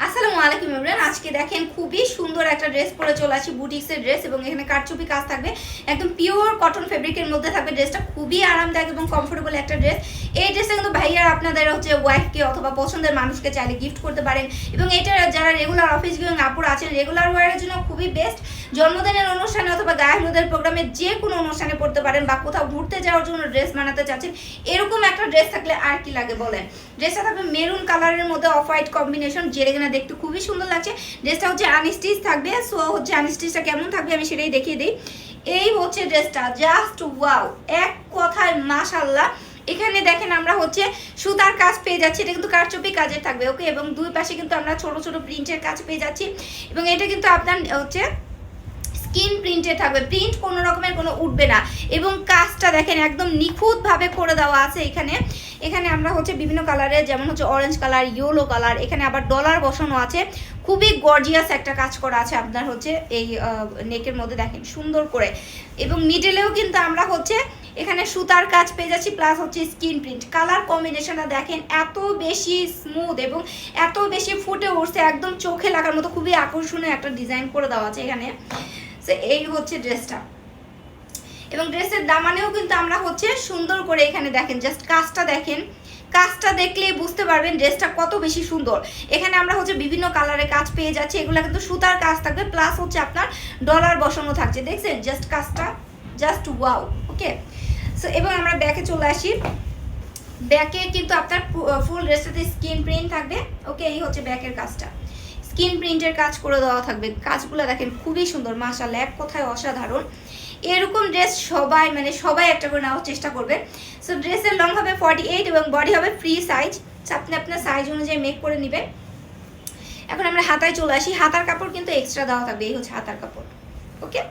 আসসালামু আলাইকুম এভরিওয়ান। আজকে দেখেন খুবই সুন্দর একটা ড্রেস পরে চলে আসি, বুটিক্সের ড্রেস, এবং এখানে কারচুপি কাজ থাকবে, একদম পিওর কটন ফেব্রিকের মধ্যে থাকবে। ড্রেসটা খুবই আরামদায়ক এবং কমফোর্টেবল একটা ড্রেস। এই ড্রেসটা কিন্তু ভাইয়া আপনাদের ওয়াইফকে অথবা পছন্দের মানুষকে চাইলে গিফট করতে পারেন, এবং এটা যারা রেগুলার অফিস গোয়িং আপুরা আছেন রেগুলার ওয়ারের জন্য খুবই বেস্ট। জন্মদিনের অনুষ্ঠানে অথবা গায়ে হলুদের প্রোগ্রামে যে কোনো অনুষ্ঠানে পড়তে পারেন, বা কোথাও ঘুরতে যাওয়ার জন্য ড্রেস বানাতে চাচ্ছেন, এরকম একটা ড্রেস থাকলে আর কি লাগে বলেন। ড্রেসটা থাকবে মেরুন কালারের মধ্যে অফ হোয়াইট কম্বিনেশন, যেটা কিনা দেখতে খুবই সুন্দর লাগছে। ড্রেসটা আনস্টিচ থাকবে। সো আনস্টিচটা কেমন থাকবে আমি সেটাই দেখিয়ে দিই। এই ড্রেসটা জাস্ট ওয়াও, এক কথায় মাশাআল্লাহ। এখানে দেখেন আমরা সুতার কাজ পেয়ে যাচ্ছি, এটা কিন্তু কারচুপি কাজের থাকবে, ওকে, এবং দুই পাশে কিন্তু আমরা ছোট ছোট প্রিন্টের কাজ পেয়ে যাচ্ছি, এবং এটা কিন্তু আপনার স্কিন প্রিন্টে থাকবে। প্রিন্ট কোনো রকমের কোনো উঠবে না, এবং কাজটা দেখেন একদম নিখুঁতভাবে করে দেওয়া আছে। এখানে আমরা বিভিন্ন কালারের, যেমন অরেঞ্জ কালার, ইয়েলো কালার, এখানে আবার ডলার বসানো আছে। খুবই গর্জিয়াস একটা কাজ করা আছে আপনার এই নেকের মধ্যে দেখেন সুন্দর করে, এবং মিডলেও কিন্তু আমরা এখানে সুতার কাজ পেয়ে যাচ্ছি, প্লাস স্কিন প্রিন্ট। কালার কম্বিনেশনটা দেখেন এত বেশি স্মুথ এবং এত বেশি ফুটে উঠছে, একদম চোখে লাগার মতো খুবই আকর্ষণীয় একটা ডিজাইন করে দেওয়া আছে এখানে। এই ড্রেসটা, এবং ড্রেসের দামানেও কিন্তু আমরা সুন্দর করে এখানে দেখেন, জাস্ট কাজটা দেখেন, কাজটা দেখলেই বুঝতে পারবেন ড্রেসটা কত বেশি সুন্দর। এখানে আমরা বিভিন্ন কালারের কাজ পেয়ে যাচ্ছি, এগুলো কিন্তু সুতার কাজ থাকবে, প্লাস আপনার ডলার বসানো থাকছে। দেখছেন জাস্ট কাজটা, জাস্ট ওয়াও, ওকে। সো এবং আমরা ব্যাকে চলে আসি। ব্যাকে কিন্তু আপনার ফুল ড্রেসটাতে স্কিন প্রিন্ট থাকবে, ওকে। এই ব্যাকের কাজটা, স্কিন প্রিন্টের কাজ করে দেওয়া থাকবে। কাজগুলো দেখেন খুবই সুন্দর, মাশাআল্লাহ, এক কথায় অসাধারণ। এরকম ড্রেস সবাই একটা করে নেওয়ার চেষ্টা করবে। সো ড্রেসের লং হবে 48 এবং বডি হবে ফ্রি সাইজ। আপনি আপনার সাইজ অনুযায়ী মেক করে নেবেন। এখন আমরা হাতায় চলে আসি। হাতার কাপড় কিন্তু এক্সট্রা দেওয়া থাকবে, এই হাতার কাপড়, ওকে।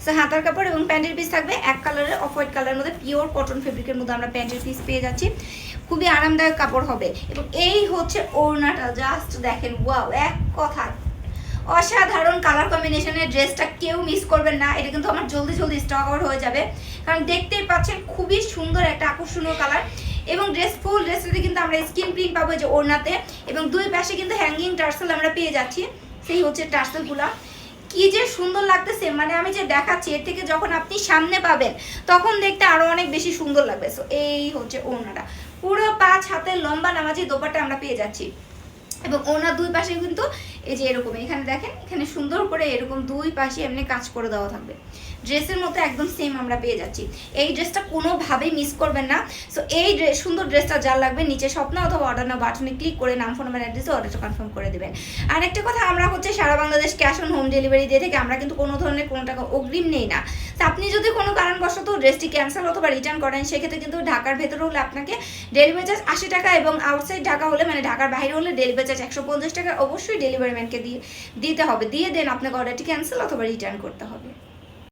সো হাতার কাপড় এবং প্যান্টের পিস থাকবে এক কালারের, অফ হোয়াইট কালারের মধ্যে, পিওর কটন ফেব্রিকের মধ্যে আমরা প্যান্টের পিস পেয়ে যাচ্ছি। খুবই আরামদায়ক কাপড় হবে, এবং এই ওড়নাটা, জাস্ট দেখেন ওয়াও, এক কথায় অসাধারণ কালার কম্বিনেশনের। ড্রেসটা কেউ মিস করবেন না, এটা কিন্তু আমার জলদি স্টক আউট হয়ে যাবে, কারণ দেখতেই পাচ্ছেন খুবই সুন্দর একটা আকর্ষণীয় কালার। এবং ফুল ড্রেসটাতে কিন্তু আমরা স্কিন প্রিন্ট পাবো ওড়নাতে, এবং দুই পাশে কিন্তু হ্যাঙ্গিং টার্সেল আমরা পেয়ে যাচ্ছি। সেই টার্সেলগুলো কি যে সুন্দর লাগতেছে, মানে আমি যে দেখাচ্ছি এর থেকে যখন আপনি সামনে পাবেন তখন দেখতে আরো অনেক বেশি সুন্দর লাগবে। সো এই ওড়নাটা পুরো 5 হাতের লম্বা নামাজি দোপাট্টা আমরা পেয়ে যাচ্ছি, এবং ওনার দুই পাশে কিন্তু এই যে এরকম, এখানে দেখেন, এখানে সুন্দর করে এরকম দুই পাশে এমনি কাজ করে দেওয়া থাকবে। ড্রেসের মতো একদম সেম আমরা পেয়ে যাচ্ছি। এই ড্রেসটা কোনোভাবেই মিস করবেন না। সো এই সুন্দর ড্রেসটা যার লাগবে নিচে স্বপ্ন অথবা অর্ডার নাও বাটনে ক্লিক করে নাম, ফোন নাম্বার, অ্যাড্রেসে অর্ডারটা কনফার্ম করে দেবেন। আর একটা কথা, আমরা সারা Bangladesh cash on home delivery দিয়ে থেকে আমরা কিন্তু কোনো ধরনের কোনো টাকা অগ্রিম নেই না। তো আপনি যদি কোনো কারণবশত ড্রেসটি ক্যান্সেল অথবা রিটার্ন করেন, সেক্ষেত্রে কিন্তু ঢাকার ভেতরে হলে আপনাকে ডেলিভারি চার্জ 80 টাকা, এবং আউটসাইড ঢাকা হলে মানে ঢাকার বাইরে হলে ডেলিভারি চার্জ 150 টাকা অবশ্যই ডেলিভারি ম্যানকে দিতে হবে। দিয়ে দেন আপনাকে অর্ডারটি ক্যান্সেল অথবা রিটার্ন করতে হবে।